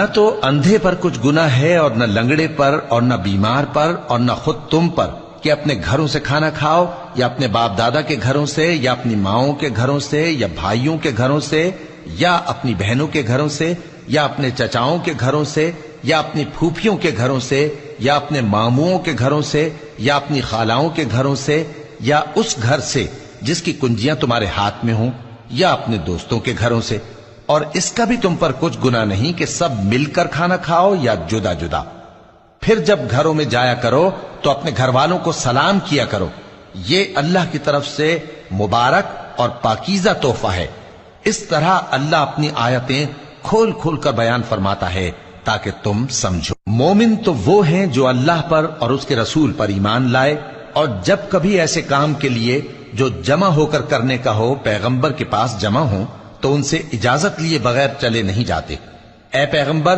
نہ تو اندھے پر کچھ گناہ ہے اور نہ لنگڑے پر اور نہ بیمار پر اور نہ خود تم پر کہ اپنے گھروں سے کھانا کھاؤ یا اپنے باپ دادا کے گھروں سے یا اپنی ماؤں کے گھروں سے یا بھائیوں کے گھروں سے یا اپنی بہنوں کے گھروں سے یا اپنے چچاؤں کے گھروں سے یا اپنی پھوپھیوں کے گھروں سے یا اپنے ماموؤں کے گھروں سے یا اپنی خالاؤں کے گھروں سے یا اس گھر سے جس کی کنجیاں تمہارے ہاتھ میں ہوں یا اپنے دوستوں کے گھروں سے، اور اس کا بھی تم پر کچھ گناہ نہیں کہ سب مل کر کھانا کھاؤ یا جدا جدا۔ پھر جب گھروں میں جایا کرو تو اپنے گھر والوں کو سلام کیا کرو، یہ اللہ کی طرف سے مبارک اور پاکیزہ تحفہ ہے۔ اس طرح اللہ اپنی آیتیں کھول کھول کر بیان فرماتا ہے تاکہ تم سمجھو۔ مومن تو وہ ہیں جو اللہ پر اور اس کے رسول پر ایمان لائے، اور جب کبھی ایسے کام کے لیے جو جمع ہو کر کرنے کا ہو پیغمبر کے پاس جمع ہوں تو ان سے اجازت لیے بغیر چلے نہیں جاتے۔ اے پیغمبر